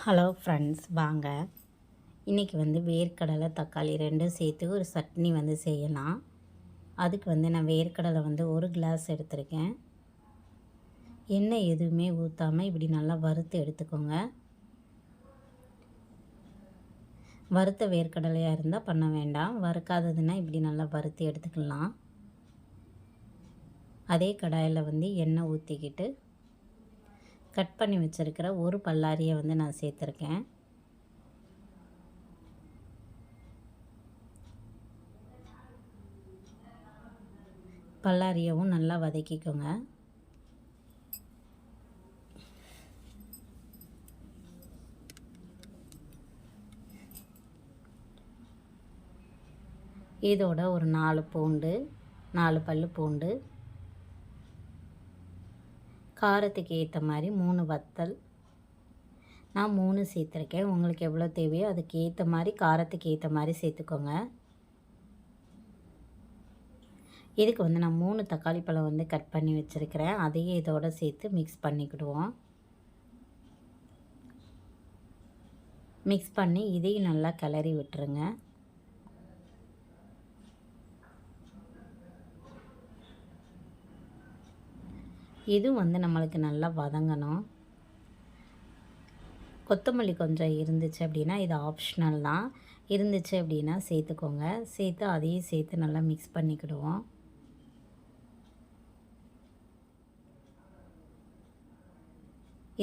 Hello friends, வாங்க இன்றைக்கி வேர்க்கடலை தக்காளி ரெண்டும் சேர்த்து ஒரு சட்னி செய்யலாம். அதுக்கு நான் வேர்க்கடலை ஒரு கிளாஸ் எடுத்திருக்கேன். எண்ணெய் எதுவுமே ஊற்றாமல் இப்படி நல்லா வறுத்து எடுத்துக்கோங்க. வறுத்த வேர்க்கடலையாக இருந்தால் பண்ண வேண்டாம். வறுக்காததுன்னா இப்படி நல்லா வறுத்து எடுத்துக்கலாம். அதே கடாயில் எண்ணெய் ஊற்றிக்கிட்டு கட் பண்ணி வச்சுருக்கிற ஒரு பல்லாரியை நான் சேர்த்துருக்கேன். பல்லாரியவும் நல்லா வதக்கிக்கோங்க. இதோட ஒரு 4 பூண்டு, 4 பல்லு பூண்டு, காரத்துக்கு ஏற்ற மாதிரி 3 வத்தல். நான் 3 சேர்த்துருக்கேன். உங்களுக்கு எவ்வளோ தேவையோ அதுக்கு ஏற்ற மாதிரி காரத்துக்கு ஏற்ற மாதிரி சேர்த்துக்கோங்க. இதுக்கு நான் 3 தக்காளி பழம் கட் பண்ணி வச்சுருக்கிறேன். அதையே இதோட சேர்த்து மிக்ஸ் பண்ணிக்கிடுவோம். மிக்ஸ் பண்ணி இதையும் நல்லா கிளறி விட்டுருங்க. இது நம்மளுக்கு நல்லா வதங்கணும். கொத்தமல்லி கொஞ்சம் இருந்துச்சு அப்படின்னா இது ஆப்ஷனல் தான். இருந்துச்சு அப்படின்னா சேர்த்துக்கோங்க. சேர்த்து அதையும் சேர்த்து நல்லா மிக்ஸ் பண்ணிக்கிடுவோம்.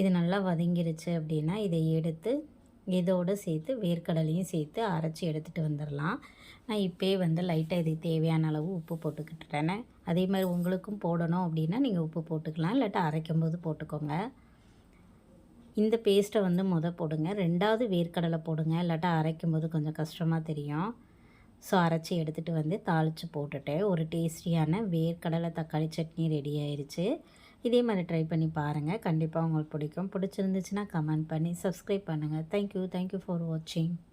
இது நல்லா வதங்கிருச்சு அப்படின்னா இதை எடுத்து இதோடு சேர்த்து வேர்க்கடலையும் சேர்த்து அரைச்சி எடுத்துகிட்டு வந்துடலாம். நான் இப்போயே லைட்டாக இதுக்கு தேவையான அளவு உப்பு போட்டுக்கிட்டுறேன். அதே மாதிரி உங்களுக்கும் போடணும் அப்படின்னா நீங்கள் உப்பு போட்டுக்கலாம், இல்லாட்டா அரைக்கும் போது போட்டுக்கோங்க. இந்த பேஸ்ட்டை போடுங்க. 2வது வேர்க்கடலை போடுங்க, இல்லாட்டா அரைக்கும் போது கொஞ்சம் கஷ்டமாக தெரியும். ஸோ அரைச்சி எடுத்துகிட்டு தாளித்து போட்டுட்டேன். ஒரு டேஸ்டியான வேர்க்கடலை தக்காளி சட்னி ரெடி ஆயிடுச்சு. இதே மாதிரி ட்ரை பண்ணி பாருங்கள். கண்டிப்பாக உங்களுக்கு பிடிக்கும். பிடிச்சிருந்துச்சுன்னா கமெண்ட் பண்ணி சப்ஸ்கிரைப் பண்ணுங்கள். தேங்க்யூ ஃபார் வாட்சிங்.